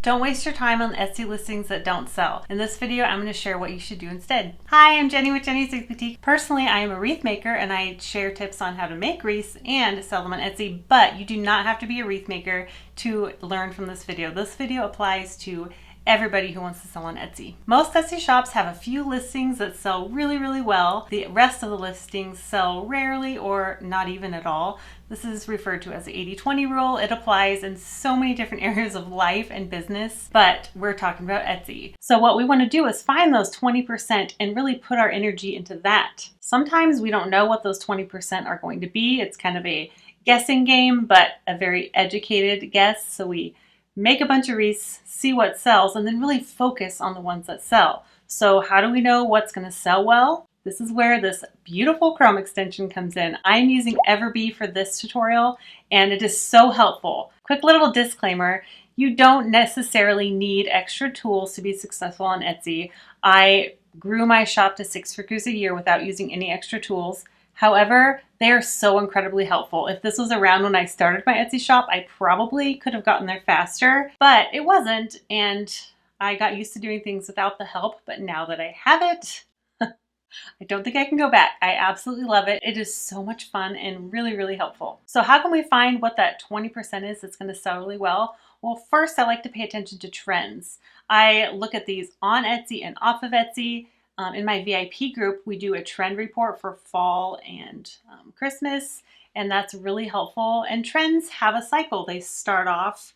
Don't waste your time on Etsy listings that don't sell. In this video, I'm going to share what you should do instead. Hi, I'm Jenny with Jenny's Wreath Boutique. Personally, I am a wreath maker and I share tips on how to make wreaths and sell them on Etsy, but you do not have to be a wreath maker to learn from this video. This video applies to everybody who wants to sell on Etsy. Most Etsy shops have a few listings that sell really well. The rest of the listings sell rarely or not even at all. This is referred to as the 80-20 rule. It applies in so many different areas of life and business, but we're talking about Etsy. So what we want to do is find those 20% and really put our energy into that. Sometimes we don't know what those 20% are going to be. It's kind of a guessing game, but a very educated guess. So we make a bunch of wreaths, see what sells, and then really focus on the ones that sell. So how do we know what's going to sell well? This is where this beautiful Chrome extension comes in. I'm using Everbee for this tutorial, and it is so helpful. Quick little disclaimer, you don't necessarily need extra tools to be successful on Etsy. I grew my shop to 6 figures a year without using any extra tools. However, they are so incredibly helpful. If this was around when I started my Etsy shop, I probably could have gotten there faster, but it wasn't, and I got used to doing things without the help, but now that I have it, I don't think I can go back. I absolutely love it. It is so much fun and really helpful. So how can we find what that 20% is that's going to sell really well? Well, first I like to pay attention to trends. I look at these on Etsy and off of Etsy. In my VIP group, we do a trend report for fall and Christmas, and that's really helpful. And trends have a cycle. They start off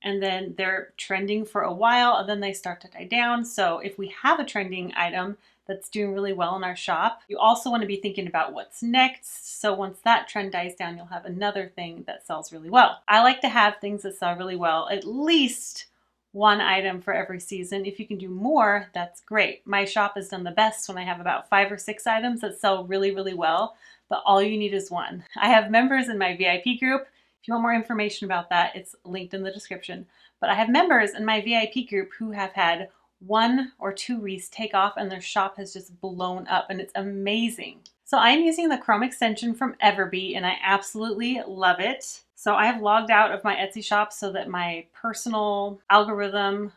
and then they're trending for a while and then they start to die down. So if we have a trending item that's doing really well in our shop, you also want to be thinking about what's next. So once that trend dies down, you'll have another thing that sells really well. I like to have things that sell really well, at least one item for every season. If you can do more, that's great. My shop has done the best when I have about 5 or 6 items that sell really well, but all you need is one. I have members in my VIP group. If you want more information about that, it's linked in the description. But I have members in my VIP group who have had 1 or 2 wreaths take off and their shop has just blown up, and it's amazing. So I'm using the Chrome extension from Everbee and I absolutely love it. So I have logged out of my Etsy shop so that my personal algorithm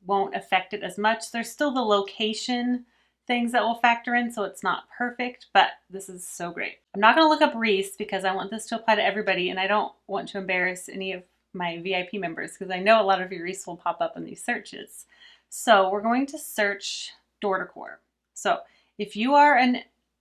won't affect it as much. There's still the location things that will factor in, so it's not perfect, but this is so great. I'm not going to look up wreaths because I want this to apply to everybody and I don't want to embarrass any of my VIP members because I know a lot of your wreaths will pop up in these searches. So we're going to search door decor. So if you are an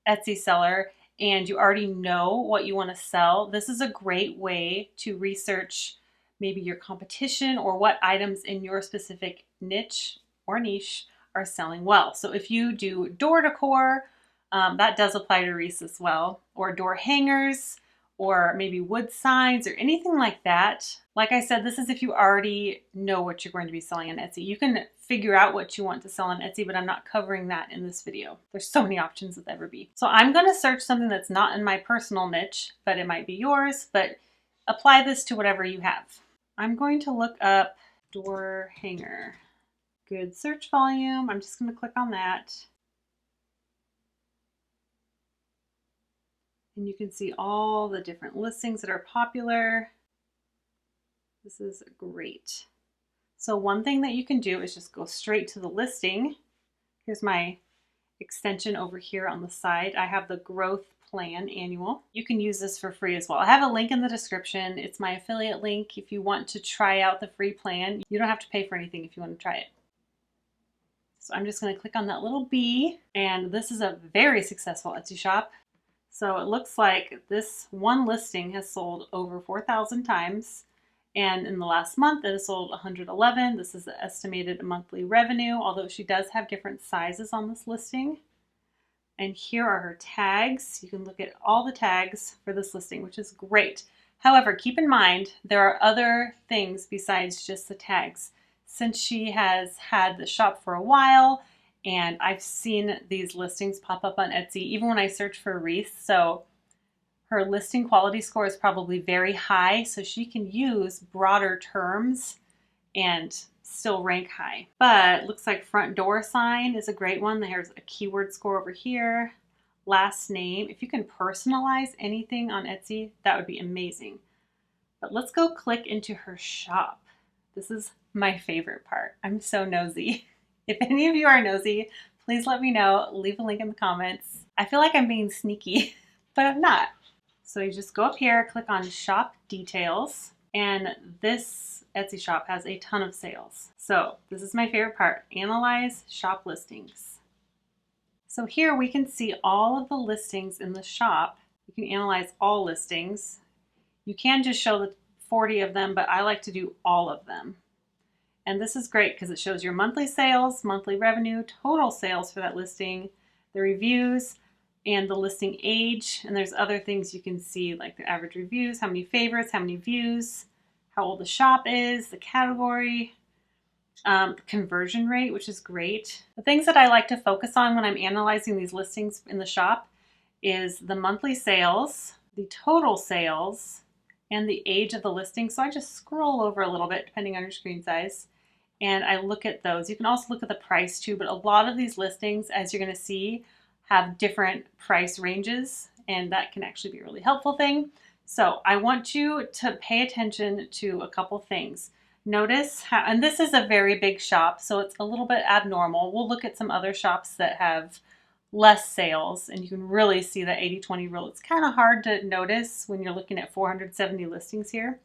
Etsy seller and you already know what you want to sell, this is a great way to research maybe your competition or what items in your specific niche or niche are selling well. So if you do door decor, that does apply to wreaths as well, or door hangers, or maybe wood signs or anything like that. Like I said, this is if you already know what you're going to be selling on Etsy. You can figure out what you want to sell on Etsy, but I'm not covering that in this video. There's so many options with Everbee. So I'm going to search something that's not in my personal niche, but it might be yours, but apply this to whatever you have. I'm going to look up door hanger. Good search volume. I'm just going to click on that. And you can see all the different listings that are popular. This is great. So one thing that you can do is just go straight to the listing. Here's my extension over here on the side. I have the growth plan annual. You can use this for free as well. I have a link in the description. It's my affiliate link. If you want to try out the free plan, you don't have to pay for anything if you want to try it. So I'm just going to click on that little bee, and this is a very successful Etsy shop. So it looks like this one listing has sold over 4,000 times. And in the last month, it has sold 111. This is the estimated monthly revenue, although she does have different sizes on this listing. And here are her tags. You can look at all the tags for this listing, which is great. However, keep in mind, there are other things besides just the tags. Since she has had the shop for a while, and I've seen these listings pop up on Etsy, even when I search for wreaths. So her listing quality score is probably very high, so she can use broader terms and still rank high. But looks like front door sign is a great one. There's a keyword score over here. Last name. If you can personalize anything on Etsy, that would be amazing. But let's go click into her shop. This is my favorite part. I'm so nosy. If any of you are nosy, please let me know. Leave a link in the comments. I feel like I'm being sneaky, but I'm not. So you just go up here, click on shop details, and this Etsy shop has a ton of sales. So this is my favorite part, analyze shop listings. So here we can see all of the listings in the shop. You can analyze all listings. You can just show the 40 of them, but I like to do all of them. And this is great because it shows your monthly sales, monthly revenue, total sales for that listing, the reviews, and the listing age. And there's other things you can see like the average reviews, how many favorites, how many views, how old the shop is, the category, conversion rate, which is great. The things that I like to focus on when I'm analyzing these listings in the shop is the monthly sales, the total sales, and the age of the listing. So I just scroll over a little bit depending on your screen size and I look at those. You can also look at the price too, but a lot of these listings, as you're going to see, have different price ranges, and that can actually be a really helpful thing. So I want you to pay attention to a couple things. Notice how, and this is a very big shop, so it's a little bit abnormal. We'll look at some other shops that have less sales, and you can really see the 80-20 rule. It's kind of hard to notice when you're looking at 470 listings here.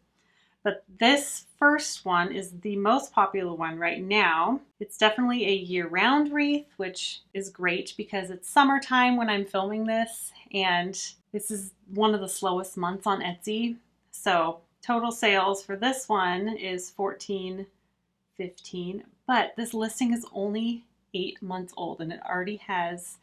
But this first one is the most popular one right now. It's definitely a year-round wreath, which is great because it's summertime when I'm filming this, and this is one of the slowest months on Etsy. So total sales for this one is $14.15, but this listing is only 8 months old and it already has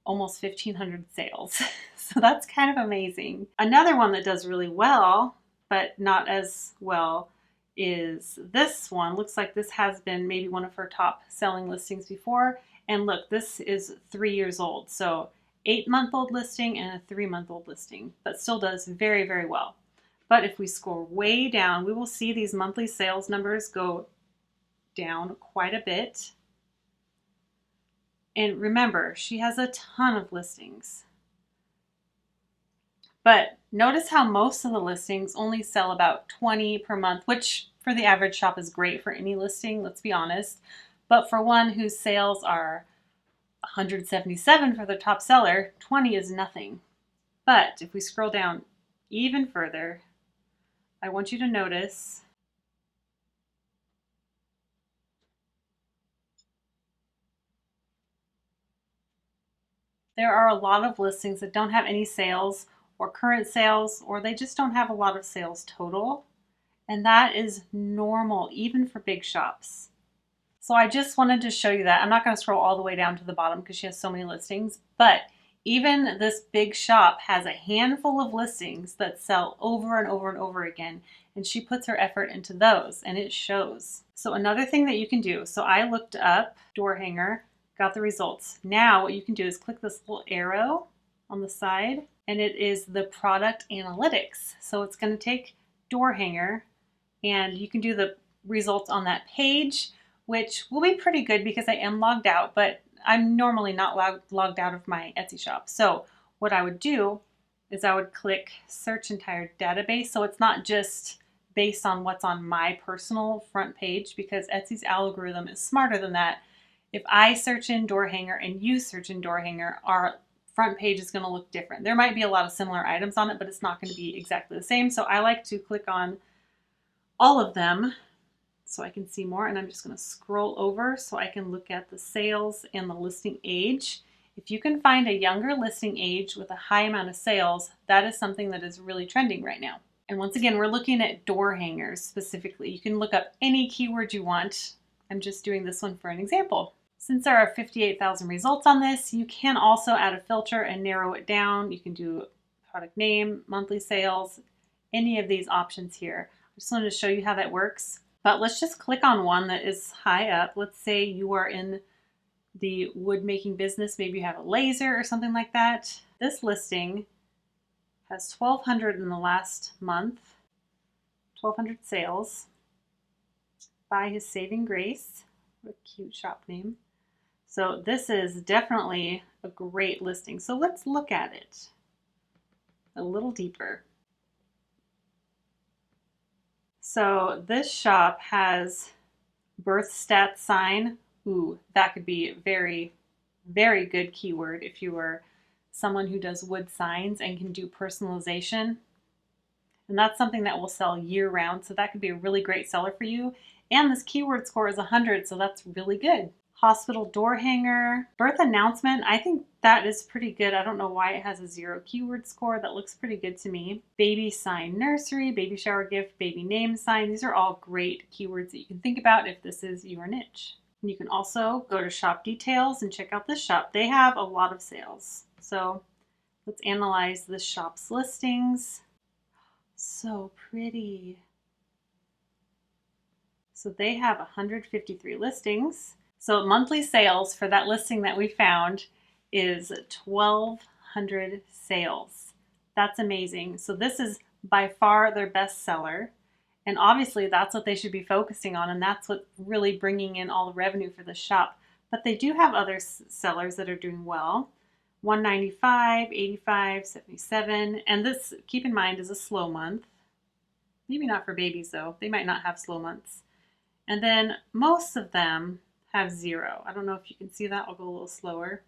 almost 1,500 sales. So that's kind of amazing. Another one that does really well, but not as well, is this one. Looks like this has been maybe one of her top selling listings before. And look, this is 3 years old. So 8-month-old listing and a 3-month-old listing, but still does very, very well. But if we scroll way down, we will see these monthly sales numbers go down quite a bit. And remember, she has a ton of listings. But notice how most of the listings only sell about 20 per month, which for the average shop is great for any listing, let's be honest. But for one whose sales are 177 for the top seller, 20 is nothing. But if we scroll down even further, I want you to notice there are a lot of listings that don't have any sales or current sales, or they just don't have a lot of sales total. And that is normal, even for big shops. So I just wanted to show you that. I'm not going to scroll all the way down to the bottom because she has so many listings, but even this big shop has a handful of listings that sell over and over and over again, and she puts her effort into those, and it shows. So another thing that you can do, so I looked up door hanger, got the results. Now what you can do is click this little arrow on the side, and it is the product analytics. So it's going to take door hanger, and you can do the results on that page, which will be pretty good because I am logged out, but I'm normally not logged out of my Etsy shop. So what I would do is I would click search entire database. So it's not just based on what's on my personal front page, because Etsy's algorithm is smarter than that. If I search in door hanger and you search in door hanger, our front page is going to look different. There might be a lot of similar items on it, but it's not going to be exactly the same. So I like to click on all of them so I can see more, and I'm just going to scroll over so I can look at the sales and the listing age. If you can find a younger listing age with a high amount of sales, that is something that is really trending right now. And once again, we're looking at door hangers specifically. You can look up any keyword you want. I'm just doing this one for an example. Since there are 58,000 results on this, you can also add a filter and narrow it down. You can do product name, monthly sales, any of these options here. I just wanted to show you how that works. But let's just click on one that is high up. Let's say you are in the wood making business. Maybe you have a laser or something like that. This listing has 1,200 in the last month, 1,200 sales by his Saving Grace. What a cute shop name. So this is definitely a great listing. So let's look at it a little deeper. So this shop has birth stat sign. Ooh, that could be a very, very good keyword if you are someone who does wood signs and can do personalization. And that's something that will sell year round. So that could be a really great seller for you. And this keyword score is 100, so that's really good. Hospital door hanger, birth announcement. I think that is pretty good. I don't know why it has a 0 keyword score. That looks pretty good to me. Baby sign nursery, baby shower gift, baby name sign. These are all great keywords that you can think about if this is your niche. And you can also go to shop details and check out this shop. They have a lot of sales. So let's analyze this shop's listings. So pretty. So they have 153 listings. So monthly sales for that listing that we found is 1,200 sales. That's amazing. So this is by far their best seller. And obviously that's what they should be focusing on. And that's what's really bringing in all the revenue for the shop. But they do have other sellers that are doing well. 195, 85, 77. And this, keep in mind, is a slow month. Maybe not for babies though. They might not have slow months. And then most of them have 0. I don't know if you can see that. I'll go a little slower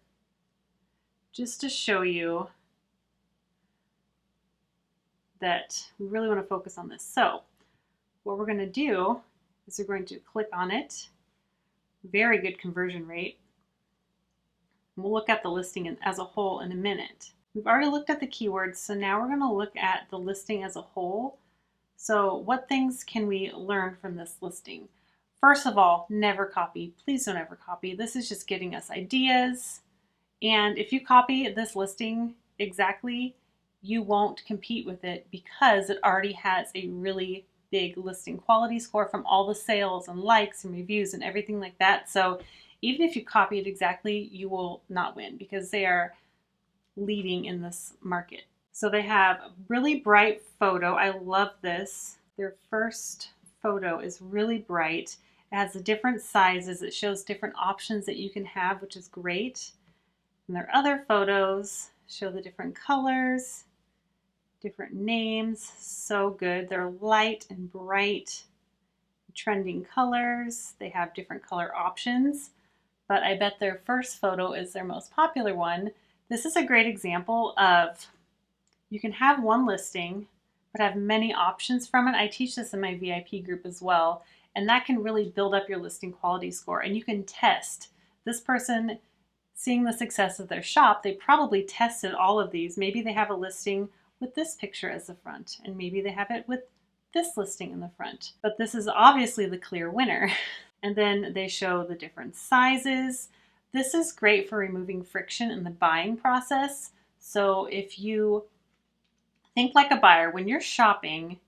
just to show you that we really want to focus on this. So what we're going to do is we're going to click on it. Very good conversion rate. We'll look at the listing as a whole in a minute. We've already looked at the keywords, so now we're going to look at the listing as a whole. So what things can we learn from this listing? First of all, never copy. Please don't ever copy. This is just giving us ideas. And if you copy this listing exactly, you won't compete with it because it already has a really big listing quality score from all the sales and likes and reviews and everything like that. So even if you copy it exactly, you will not win because they are leading in this market. So they have a really bright photo. I love this. Their first photo is really bright. It has the different sizes. It shows different options that you can have, which is great. And their other photos show the different colors, different names. So good. They're light and bright, trending colors. They have different color options, but I bet their first photo is their most popular one. This is a great example of you can have one listing, but have many options from it. I teach this in my VIP group as well. And that can really build up your listing quality score. And you can test. This person, seeing the success of their shop, they probably tested all of these. Maybe they have a listing with this picture as the front, and maybe they have it with this listing in the front. But this is obviously the clear winner. And then they show the different sizes. This is great for removing friction in the buying process. So if you think like a buyer, when you're shopping,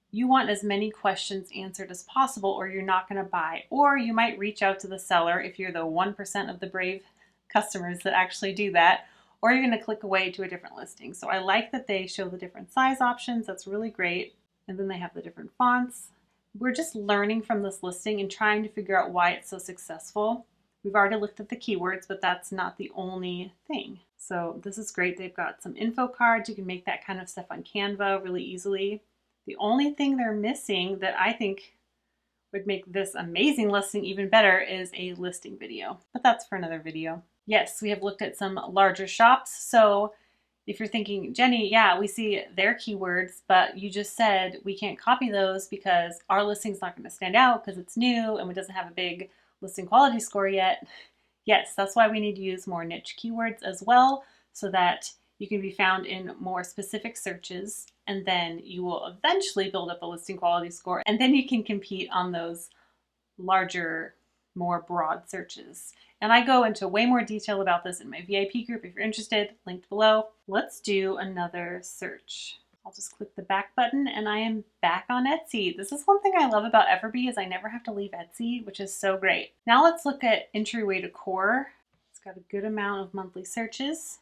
you want as many questions answered as possible or you're not going to buy. Or you might reach out to the seller if you're the 1% of the brave customers that actually do that, or you're going to click away to a different listing. So I like that they show the different size options. That's really great. And then they have the different fonts. We're just learning from this listing and trying to figure out why it's so successful. We've already looked at the keywords, but that's not the only thing. So this is great. They've got some info cards. You can make that kind of stuff on Canva really easily. The only thing they're missing that I think would make this amazing listing even better is a listing video, but that's for another video. Yes, we have looked at some larger shops. So if you're thinking, Jenny, yeah, we see their keywords, but you just said we can't copy those because our listing's not going to stand out because it's new and it doesn't have a big listing quality score yet. Yes, that's why we need to use more niche keywords as well so that you can be found in more specific searches, and then you will eventually build up a listing quality score, and then you can compete on those larger, more broad searches. And I go into way more detail about this in my VIP group if you're interested, linked below. Let's do another search. I'll just click the back button and I am back on Etsy. This is one thing I love about Everbee is I never have to leave Etsy, which is so great. Now let's look at entryway decor. It's got a good amount of monthly searches,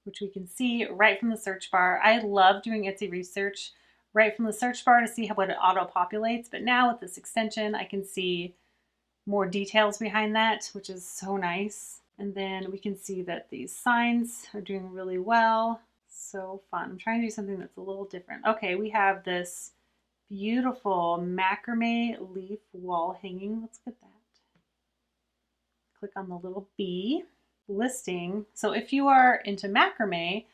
which we can see right from the search bar. I love doing Etsy research right from the search bar to see what it auto-populates, but now with this extension, I can see more details behind that, which is so nice. And then we can see that these signs are doing really well. So fun. I'm trying to do something that's a little different. Okay, we have this Beautiful macrame leaf wall hanging. Let's get that. Click on the little bee listing. So if you are into macrame,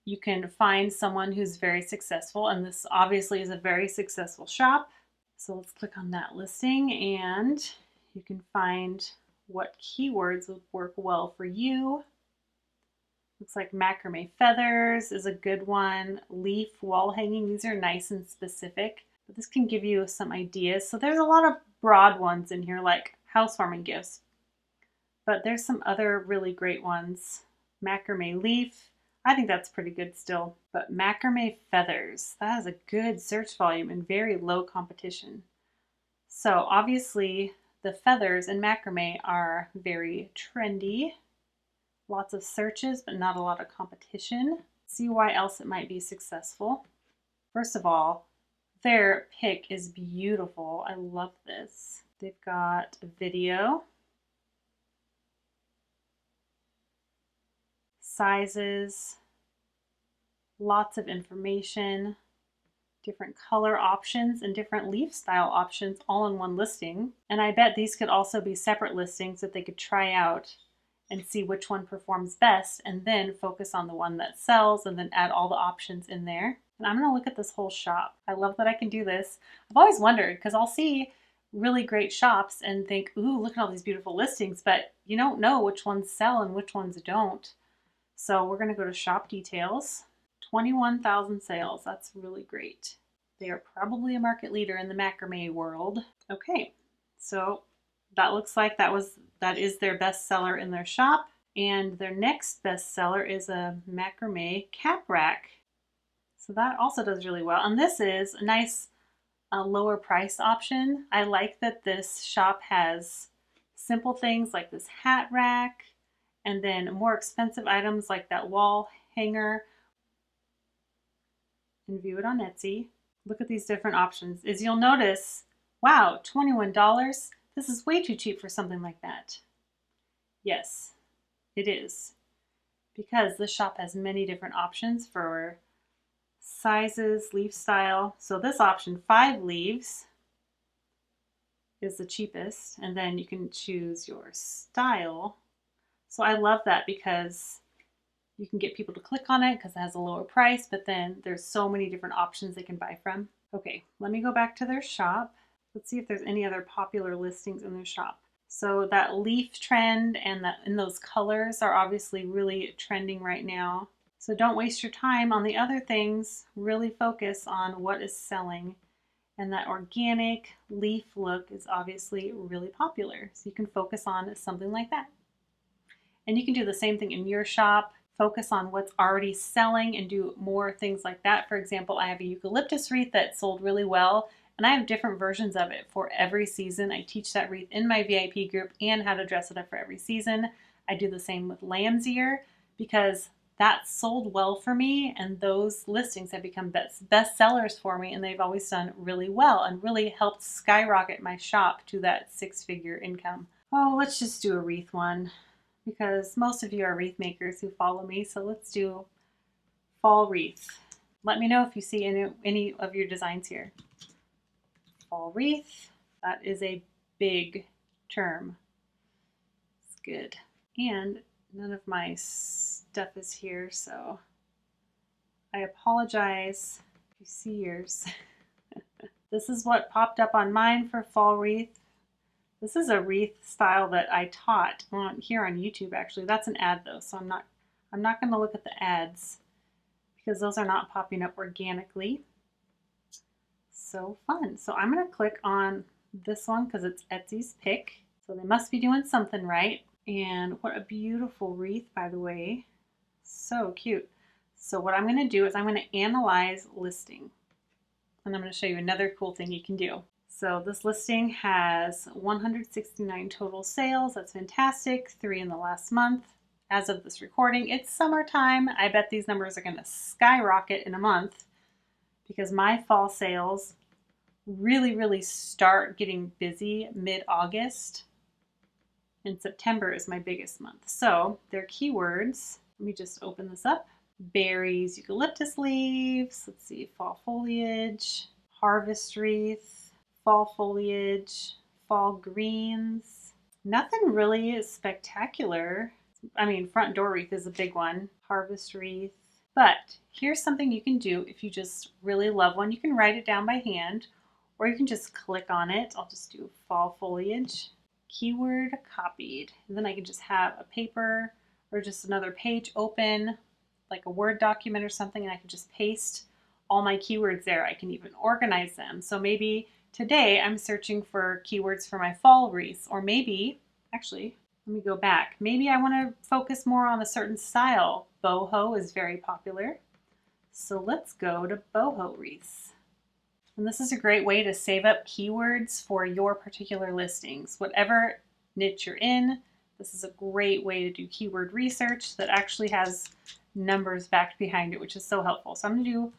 you can find someone who's very successful, and this obviously is a very successful shop. So let's click on that listing and you can find what keywords would work well for you. Looks like macrame feathers is a good one. Leaf wall hanging, these are nice and specific, but this can give you some ideas. So there's a lot of broad ones in here like housewarming gifts, but there's some other really great ones. Macrame leaf, I think that's pretty good still, but macrame feathers, that has a good search volume and very low competition. So obviously the feathers in macrame are very trendy. Lots of searches, but not a lot of competition. See why else it might be successful. First of all, their pick is beautiful. I love this. They've got a video, sizes, lots of information, different color options, and different leaf style options all in one listing. And I bet these could also be separate listings that they could try out and see which one performs best, and then focus on the one that sells and then add all the options in there. And I'm gonna look at this whole shop. I love that I can do this. I've always wondered, because I'll see really great shops and think, ooh, look at all these beautiful listings, but you don't know which ones sell and which ones don't. So we're gonna go to shop details. 21,000 sales, that's really great. They are probably a market leader in the macrame world. Okay, so that looks like that is their best seller in their shop. And their next best seller is a macrame cap rack. So that also does really well. And this is a nice lower price option. I like that this shop has simple things like this hat rack, and then more expensive items like that wall hanger. And view it on Etsy. Look at these different options. As you'll notice, wow, $21. This is way too cheap for something like that. Yes, it is. Because this shop has many different options for sizes, leaf style. So this option, 5 leaves, is the cheapest. And then you can choose your style. So I love that because you can get people to click on it because it has a lower price, but then there's so many different options they can buy from. Okay, let me go back to their shop. Let's see if there's any other popular listings in their shop. So that leaf trend and those colors are obviously really trending right now. So don't waste your time on the other things. Really focus on what is selling. And that organic leaf look is obviously really popular. So you can focus on something like that. And you can do the same thing in your shop. Focus on what's already selling and do more things like that. For example, I have a eucalyptus wreath that sold really well, and I have different versions of it for every season. I teach that wreath in my VIP group and how to dress it up for every season. I do the same with lamb's ear because that sold well for me, and those listings have become best sellers for me, and they've always done really well and really helped skyrocket my shop to that 6-figure income. Oh, let's just do a wreath one, because most of you are wreath makers who follow me. So let's do fall wreath. Let me know if you see any of your designs here. Fall wreath, that is a big term. It's good. And none of my stuff is here, so I apologize if you see yours. This is what popped up on mine for fall wreath. This is a wreath style that I taught here on YouTube, actually. That's an ad though, so I'm not going to look at the ads because those are not popping up organically. So fun. So I'm going to click on this one because it's Etsy's pick. So they must be doing something right. And what a beautiful wreath, by the way. So cute. So what I'm going to do is I'm going to analyze listing. And I'm going to show you another cool thing you can do. So this listing has 169 total sales. That's fantastic. 3 in the last month. As of this recording, it's summertime. I bet these numbers are going to skyrocket in a month because my fall sales really start getting busy mid-August. And September is my biggest month. So their keywords, let me just open this up. Berries, eucalyptus leaves, let's see, fall foliage, harvest wreath, fall foliage, fall greens. Nothing really spectacular. I mean, front door wreath is a big one, harvest wreath. But here's something you can do if you just really love one. You can write it down by hand, or you can just click on it. I'll just do fall foliage, keyword copied. And then I can just have a paper or just another page open, like a Word document or something, and I can just paste all my keywords there. I can even organize them. So maybe today I'm searching for keywords for my fall wreaths, or maybe, actually, let me go back. Maybe I want to focus more on a certain style. Boho is very popular. So let's go to boho wreaths. And this is a great way to save up keywords for your particular listings. Whatever niche you're in, this is a great way to do keyword research that actually has numbers backed behind it, which is so helpful. So I'm going to do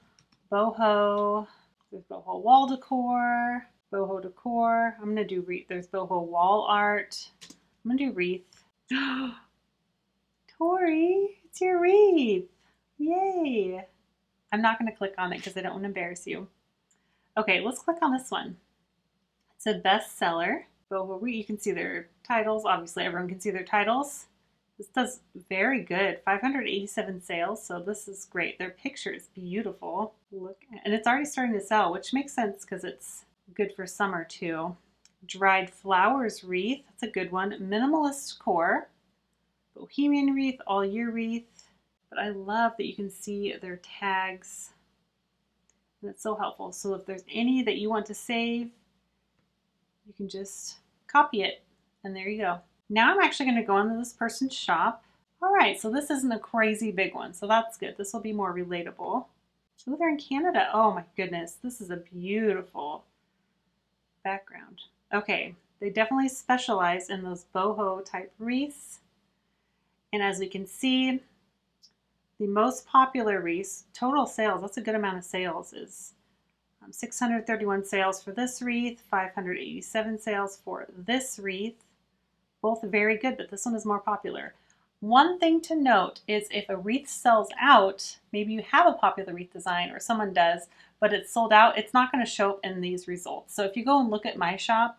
boho. There's boho wall decor, boho decor. I'm going to do wreath. There's boho wall art. I'm going to do wreath. Tori, it's your wreath. Yay. I'm not going to click on it because I don't want to embarrass you. Okay, let's click on this one. It's a bestseller. Boho wreath. You can see their titles. Obviously, everyone can see their titles. This does very good. 587 sales, so this is great. Their picture is beautiful. Look, and it's already starting to sell, which makes sense because it's good for summer too. Dried flowers wreath. That's a good one. Minimalist core. Bohemian wreath, all year wreath. But I love that you can see their tags. And it's so helpful. So if there's any that you want to save, you can just copy it. And there you go. Now I'm actually going to go into this person's shop. All right, so this isn't a crazy big one, so that's good. This will be more relatable. Oh, they're in Canada. Oh my goodness, this is a beautiful background. Okay, they definitely specialize in those boho type wreaths. And as we can see, the most popular wreaths, total sales, that's a good amount of sales, is 631 sales for this wreath, 587 sales for this wreath. Both very good, but this one is more popular. One thing to note is if a wreath sells out, maybe you have a popular wreath design or someone does, but it's sold out, it's not going to show up in these results. So if you go and look at my shop,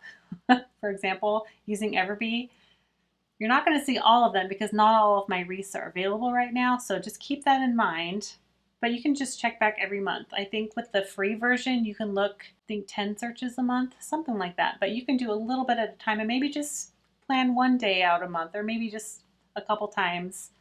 for example, using Everbee, you're not going to see all of them because not all of my wreaths are available right now. So just keep that in mind. But you can just check back every month. I think with the free version, you can look, I think 10 searches a month, something like that. But you can do a little bit at a time and maybe just plan one day out a month or maybe just a couple times.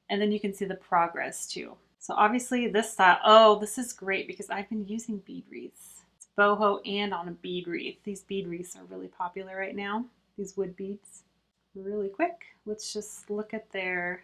And then you can see the progress too. So obviously this style, oh, this is great because I've been using bead wreaths. It's boho and on a bead wreath. These bead wreaths are really popular right now. These wood beads. Really quick, let's just look at their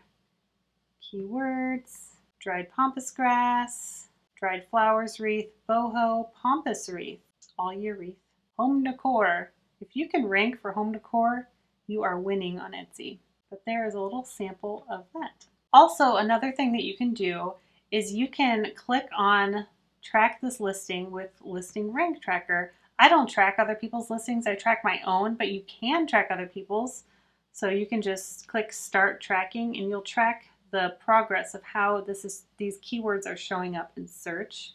keywords. Dried pampas grass, dried flowers wreath, boho, pampas wreath, all year wreath. Home decor. If you can rank for home decor, you are winning on Etsy. But there is a little sample of that. Also, another thing that you can do is you can click on track this listing with listing rank tracker. I don't track other people's listings, I track my own, but you can track other people's. So you can just click start tracking and you'll track the progress of how these keywords are showing up in search.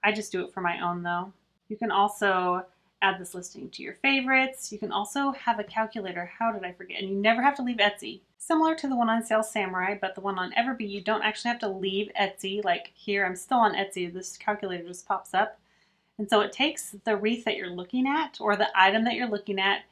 I just do it for my own though. You can also add this listing to your favorites. You can also have a calculator. How did I forget? And you never have to leave Etsy. Similar to the one on Sales Samurai, but the one on Everbee, you don't actually have to leave Etsy. Like here, I'm still on Etsy. This calculator just pops up. And so it takes the wreath that you're looking at or the item that you're looking at.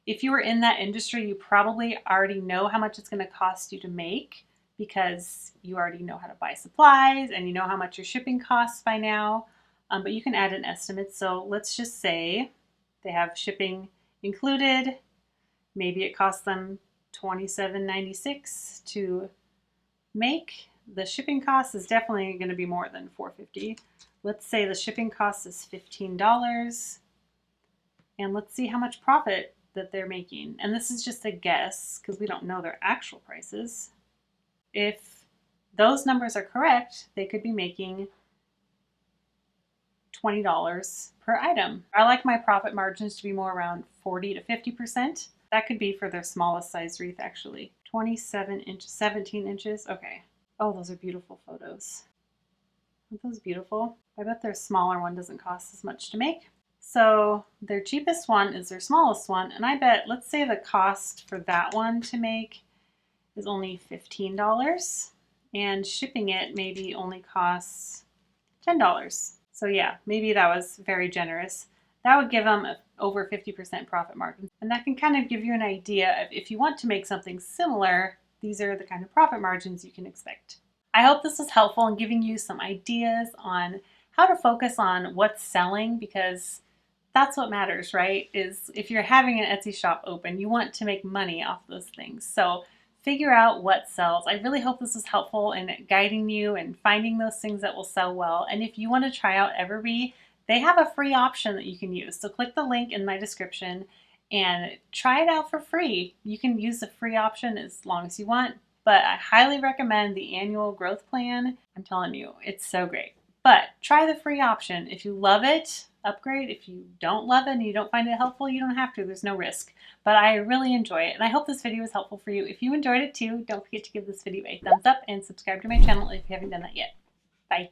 If you were in that industry, you probably already know how much it's going to cost you to make because you already know how to buy supplies and you know how much your shipping costs by now. But you can add an estimate. So let's just say they have shipping included. Maybe it costs them $27.96 to make. The shipping cost is definitely going to be more than $4.50. Let's say the shipping cost is $15. And let's see how much profit that they're making. And this is just a guess because we don't know their actual prices. If those numbers are correct, they could be making $20 per item. I like my profit margins to be more around 40 to 50%. That could be for their smallest size wreath actually. 27 inches, 17 inches. Okay. Oh, those are beautiful photos. Aren't those beautiful? I bet their smaller one doesn't cost as much to make. So their cheapest one is their smallest one, and I bet, let's say the cost for that one to make is only $15, and shipping it maybe only costs $10. So yeah, maybe that was very generous. That would give them over 50% profit margin. And that can kind of give you an idea of if you want to make something similar, these are the kind of profit margins you can expect. I hope this was helpful in giving you some ideas on how to focus on what's selling, because that's what matters, right? Is if you're having an Etsy shop open, you want to make money off those things. So figure out what sells. I really hope this was helpful in guiding you and finding those things that will sell well. And if you want to try out Everbee, they have a free option that you can use. So click the link in my description and try it out for free. You can use the free option as long as you want, but I highly recommend the annual growth plan. I'm telling you, it's so great. But try the free option. If you love it, upgrade. If you don't love it and you don't find it helpful, you don't have to. There's no risk. But I really enjoy it, and I hope this video was helpful for you. If you enjoyed it too, don't forget to give this video a thumbs up and subscribe to my channel if you haven't done that yet. Bye.